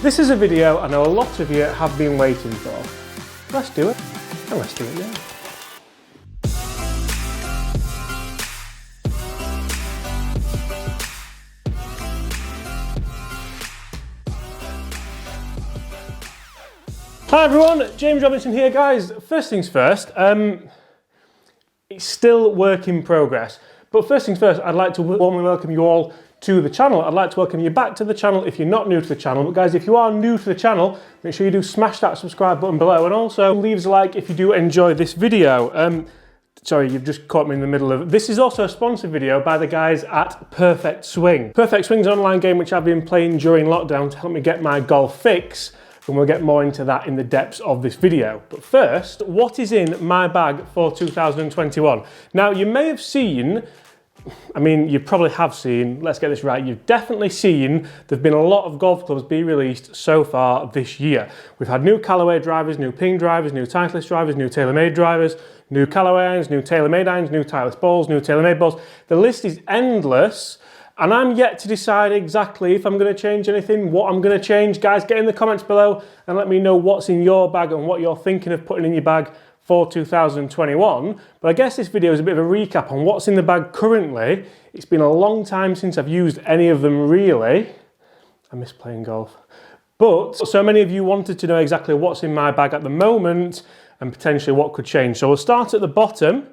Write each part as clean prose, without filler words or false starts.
This is a video I know a lot of you have been waiting for. Let's do it, and let's do it now. Hi everyone, James Robinson here guys. First things first, it's still work in progress. But first things first, I'd like to warmly welcome you all to the channel. I'd like to welcome you back to the channel if you're not new to the channel. But guys, if you are new to the channel, make sure you do smash that subscribe button below, and also leave a like if you do enjoy this video. Sorry, you've just caught me in the middle of... This is also a sponsored video by the guys at Perfect Swing. Perfect Swing's an online game which I've been playing during lockdown to help me get my golf fix, and we'll get more into that in the depths of this video. But first, what is in my bag for 2021? Now, you may have seen, I mean, you probably have seen, let's get this right, you've definitely seen there've been a lot of golf clubs be released so far this year. We've had new Callaway drivers, new Ping drivers, new Titleist drivers, new Taylormade drivers, new Callaway irons, new Taylormade irons, new Titleist balls, new Taylormade balls. The list is endless, and I'm yet to decide exactly if I'm going to change anything, what I'm going to change. Guys, get in the comments below and let me know what's in your bag and what you're thinking of putting in your bag for 2021. But I guess this video is a bit of a recap on what's in the bag currently. It's been a long time since I've used any of them really. I miss playing golf. But so many of you wanted to know exactly what's in my bag at the moment and potentially what could change. So we'll start at the bottom.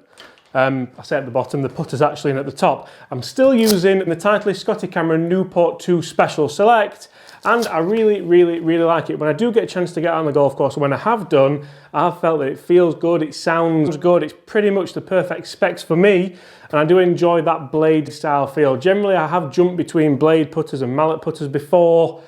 I say at the bottom, the putter's actually in at the top. I'm still using the Titleist Scotty Cameron Newport 2 Special Select, and I really like it. When I do get a chance to get out on the golf course, when I have done, I've felt that it feels good, it sounds good, it's pretty much the perfect specs for me, and I do enjoy that blade style feel. Generally, I have jumped between blade putters and mallet putters before.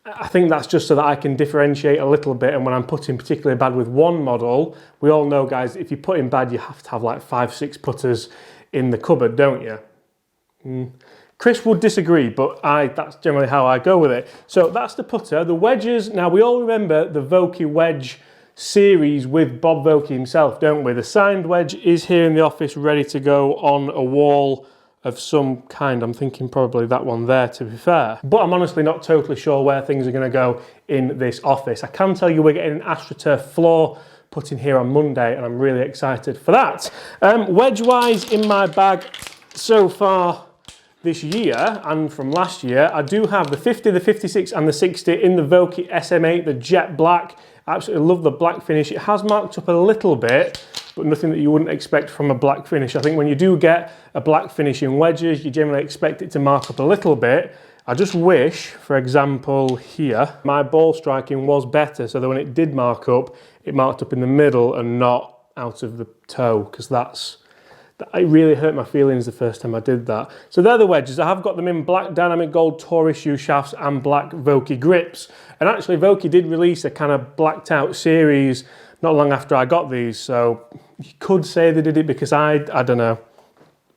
I think that's just so that I can differentiate a little bit, and when I'm putting particularly bad with one model, we all know guys, if you're putting bad, you have to have like 5-6 putters in the cupboard, don't you? Chris would disagree, but that's generally how I go with it. So that's the putter. The wedges, now we all remember the Vokey wedge series with Bob Vokey himself, don't we? The signed wedge is here in the office ready to go on a wall of some kind. I'm thinking probably that one there, to be fair. But I'm honestly not totally sure where things are going to go in this office. I can tell you we're getting an AstroTurf floor put in here on Monday, and I'm really excited for that. Wedge-wise in my bag so far this year and from last year, I do have the 50, the 56 and the 60 in the Vokey SM8, the jet black. I absolutely love the black finish. It has marked up a little bit, but nothing that you wouldn't expect from a black finish. I think when you do get a black finish in wedges, you generally expect it to mark up a little bit. I just wish, for example, here, my ball striking was better, so that when it did mark up, it marked up in the middle and not out of the toe, because it really hurt my feelings the first time I did that. So they're the wedges. I have got them in black dynamic gold Tourist shoe shafts and black Vokey grips. And actually Vokey did release a kind of blacked out series not long after I got these, so you could say they did it because I don't know,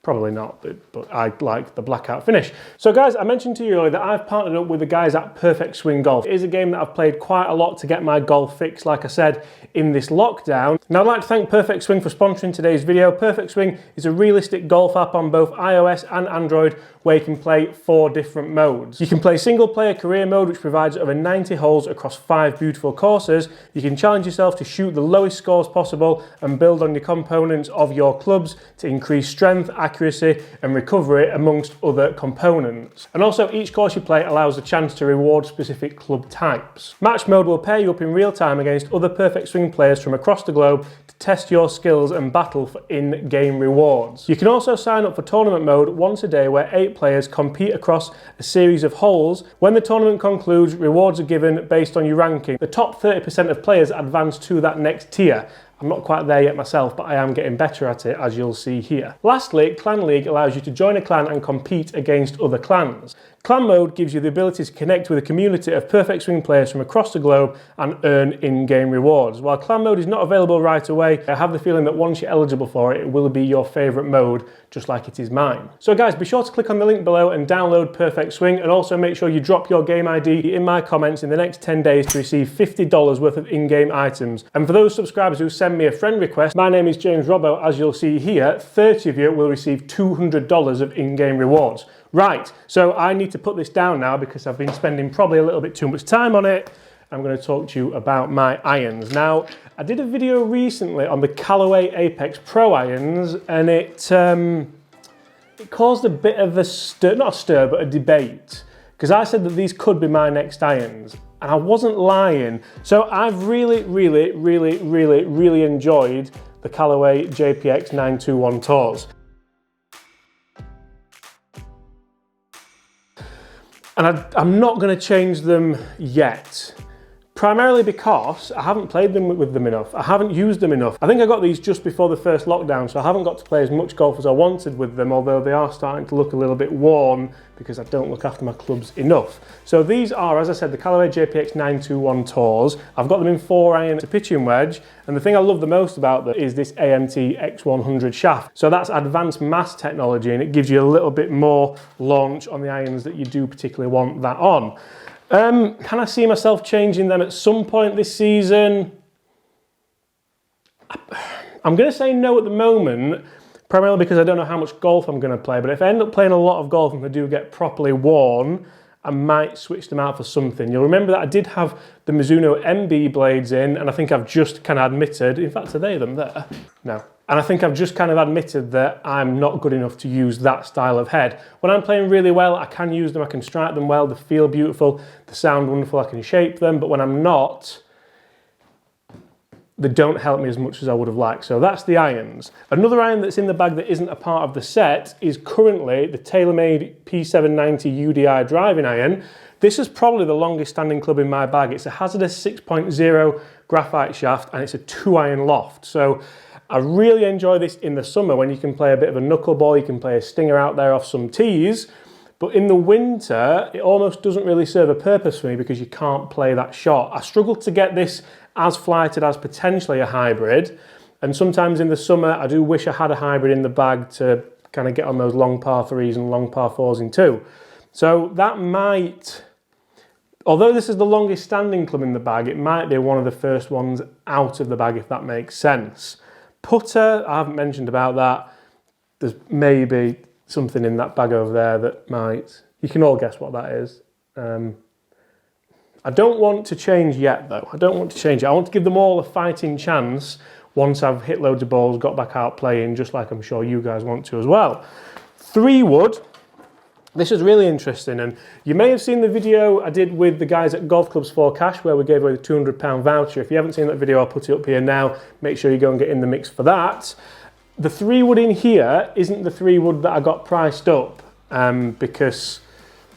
probably not, but I like the blackout finish. So guys, I mentioned to you earlier that I've partnered up with the guys at Perfect Swing Golf. It is a game that I've played quite a lot to get my golf fix, like I said, in this lockdown. Now I'd like to thank Perfect Swing for sponsoring today's video. Perfect Swing is a realistic golf app on both iOS and Android where you can play 4 different modes. You can play single player career mode, which provides over 90 holes across 5 beautiful courses. You can challenge yourself to shoot the lowest scores possible and build on the components of your clubs to increase strength, accuracy and recovery amongst other components. And also each course you play allows a chance to reward specific club types. Match mode will pair you up in real time against other Perfect Swing players from across the globe to test your skills and battle for in-game rewards. You can also sign up for tournament mode once a day where 8 players compete across a series of holes. When the tournament concludes, rewards are given based on your ranking. The top 30% of players advance to that next tier. I'm not quite there yet myself, but I am getting better at it, as you'll see here. Lastly, Clan League allows you to join a clan and compete against other clans. Clan mode gives you the ability to connect with a community of Perfect Swing players from across the globe and earn in-game rewards. While clan mode is not available right away, I have the feeling that once you're eligible for it, it will be your favourite mode, just like it is mine. So guys, be sure to click on the link below and download Perfect Swing, and also make sure you drop your game ID in my comments in the next 10 days to receive $50 worth of in-game items. And for those subscribers who send me a friend request, my name is James Robbo, as you'll see here, 30 of you will receive $200 of in-game rewards. Right, so I need to put this down now because I've been spending probably a little bit too much time on it. I'm going to talk to you about my irons. Now, I did a video recently on the Callaway Apex Pro irons, and it caused a bit of a stir, not a stir, but a debate, because I said that these could be my next irons, and I wasn't lying. So I've really enjoyed the Callaway JPX 921 Tours. And I'm not going to change them yet. Primarily because I haven't played them with them enough. I haven't used them enough. I think I got these just before the first lockdown, so I haven't got to play as much golf as I wanted with them, although they are starting to look a little bit worn because I don't look after my clubs enough. So these are, as I said, the Callaway JPX 921 Tours. I've got them in 4-iron to pitching wedge, and the thing I love the most about them is this AMT X100 shaft. So that's advanced mass technology, and it gives you a little bit more launch on the irons that you do particularly want that on. Can I see myself changing them at some point this season? I'm going to say no at the moment, primarily because I don't know how much golf I'm going to play, but if I end up playing a lot of golf and they do get properly worn, I might switch them out for something. You'll remember that I did have the Mizuno MB blades in, and I think I've just kind of admitted, in fact, are they them there? No. And I think I've just kind of admitted that I'm not good enough to use that style of head. When I'm playing really well, I can use them, I can strike them well, they feel beautiful, they sound wonderful, I can shape them, but when I'm not, they don't help me as much as I would have liked. So that's the irons. Another iron that's in the bag that isn't a part of the set is currently the Taylormade P790 UDI driving iron. This is probably the longest standing club in my bag. It's a hazardous 6.0 graphite shaft, and it's a 2-iron loft. So I really enjoy this in the summer when you can play a bit of a knuckleball, you can play a stinger out there off some tees. But in the winter, it almost doesn't really serve a purpose for me because you can't play that shot. I struggle to get this as flighted as potentially a hybrid. And sometimes in the summer, I do wish I had a hybrid in the bag to kind of get on those long par 3s and long par 4s in 2. So that might, although this is the longest standing club in the bag, it might be one of the first ones out of the bag, if that makes sense. Putter, I haven't mentioned about that. There's maybe something in that bag over there that might, you can all guess what that is. I don't want to change yet though. I don't want to change it. I want to give them all a fighting chance once I've hit loads of balls, got back out playing, just like I'm sure you guys want to as well. 3-wood. This is really interesting, and you may have seen the video I did with the guys at Golf Clubs for Cash where we gave away the £200 voucher. If you haven't seen that video, I'll put it up here now. Make sure you go and get in the mix for that. The 3-wood in here isn't the 3-wood that I got priced up because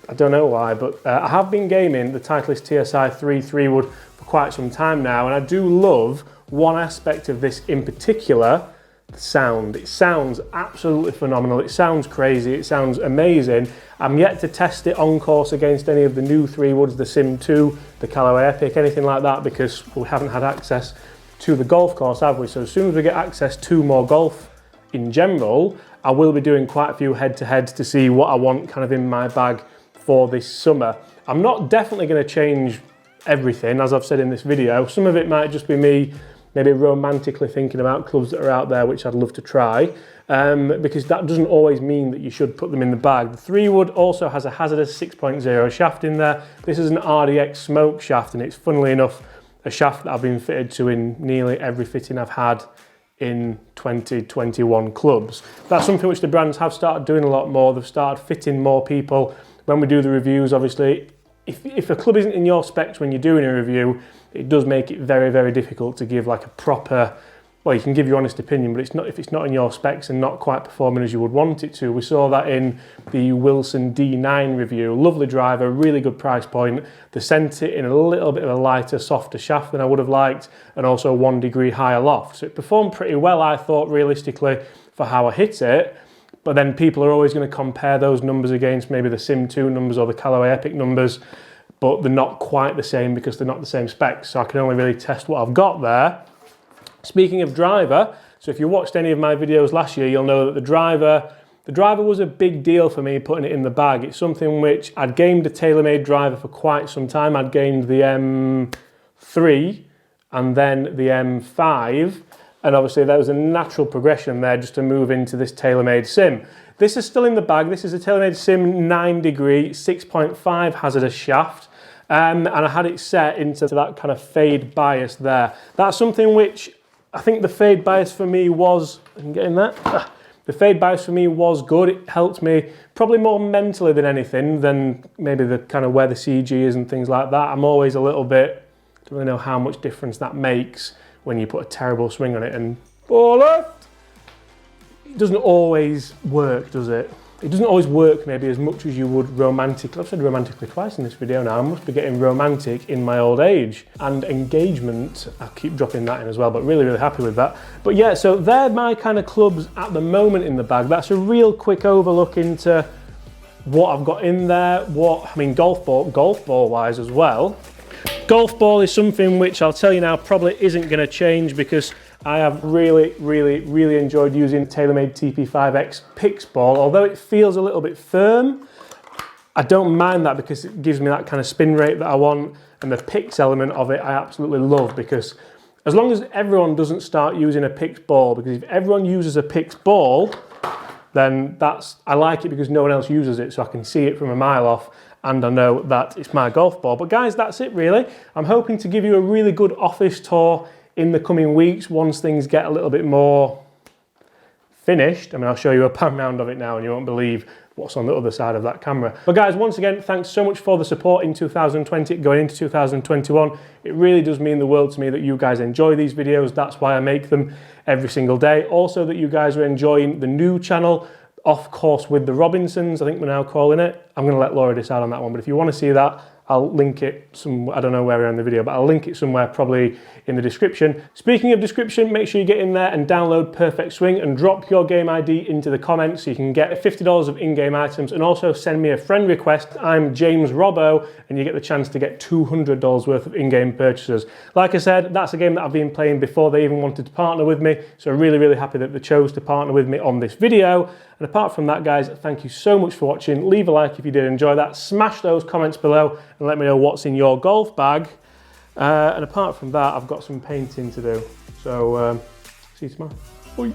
I don't know why, but I have been gaming the Titleist TSI 3-wood for quite some time now, and I do love one aspect of this in particular, the sound. It sounds absolutely phenomenal. It sounds crazy. It sounds amazing. I'm yet to test it on course against any of the new 3-woods, the SIM 2, the Callaway Epic, anything like that, because we haven't had access to the golf course, have we? So as soon as we get access to more golf in general, I will be doing quite a few head-to-heads to see what I want kind of in my bag for this summer. I'm not definitely going to change everything, as I've said in this video. Some of it might just be me maybe romantically thinking about clubs that are out there which I'd love to try, because that doesn't always mean that you should put them in the bag. The 3-wood also has a hazardous 6.0 shaft in there. This is an RDX smoke shaft, and it's funnily enough a shaft that I've been fitted to in nearly every fitting I've had in 2021 clubs. That's something which the brands have started doing a lot more. They've started fitting more people. When we do the reviews, obviously, if a club isn't in your specs when you're doing a review, it does make it very, very difficult to give like a proper, well, you can give your honest opinion, but if it's not in your specs and not quite performing as you would want it to. We saw that in the Wilson D9 review. Lovely driver, really good price point. They sent it in a little bit of a lighter, softer shaft than I would have liked, and also 1 degree higher loft. So it performed pretty well, I thought, realistically, for how I hit it. But then people are always going to compare those numbers against maybe the Sim 2 numbers or the Callaway Epic numbers, but they're not quite the same because they're not the same specs. So I can only really test what I've got there. Speaking of driver, so if you watched any of my videos last year, you'll know that the driver was a big deal for me putting it in the bag. It's something which I'd gamed a Taylormade driver for quite some time. I'd gamed the M3 and then the M5. And obviously there was a natural progression there just to move into this Taylormade SIM. This is still in the bag. This is a Taylormade SIM 9 degree, 6.5 hazardous shaft. And I had it set into that kind of fade bias there. That's something which I think the fade bias for me was, I can get in that. The fade bias for me was good. It helped me probably more mentally than anything than maybe the kind of where the CG is and things like that. I'm always a little bit, don't really know how much difference that makes when you put a terrible swing on it and ball left. It doesn't always work, does it? It doesn't always work maybe as much as you would romantically. I've said romantically twice in this video now. I must be getting romantic in my old age. And engagement, I'll keep dropping that in as well, but really, really happy with that. But yeah, so they're my kind of clubs at the moment in the bag. That's a real quick overlook into what I've got in there. Golf ball wise as well. Golf ball is something which I'll tell you now probably isn't going to change because I have really, really, really enjoyed using Taylormade TP5X PIX ball. Although it feels a little bit firm, I don't mind that because it gives me that kind of spin rate that I want, and the PIX element of it I absolutely love, because as long as everyone doesn't start using a PIX ball, because if everyone uses a PIX ball, then I like it because no one else uses it, so I can see it from a mile off and I know that it's my golf ball. But guys, that's it really. I'm hoping to give you a really good office tour in the coming weeks once things get a little bit more finished. I mean, I'll show you a pan round of it now and you won't believe what's on the other side of that camera. But guys, once again, thanks so much for the support in 2020, going into 2021. It really does mean the world to me that you guys enjoy these videos. That's why I make them every single day. Also that you guys are enjoying the new channel, Off Course with the Robinsons, I think we're now calling it. I'm gonna let Laura decide on that one, but if you wanna see that, I'll link it somewhere. I don't know where we're in the video, but I'll link it somewhere probably in the description. Speaking of description, make sure you get in there and download Perfect Swing and drop your game ID into the comments so you can get $50 of in-game items, and also send me a friend request. I'm James Robbo, and you get the chance to get $200 worth of in-game purchases. Like I said, that's a game that I've been playing before they even wanted to partner with me, so really, really happy that they chose to partner with me on this video. And apart from that, guys, thank you so much for watching. Leave a like if you did enjoy that. Smash those comments below and let me know what's in your golf bag. And apart from that, I've got some painting to do. So, see you tomorrow. Bye.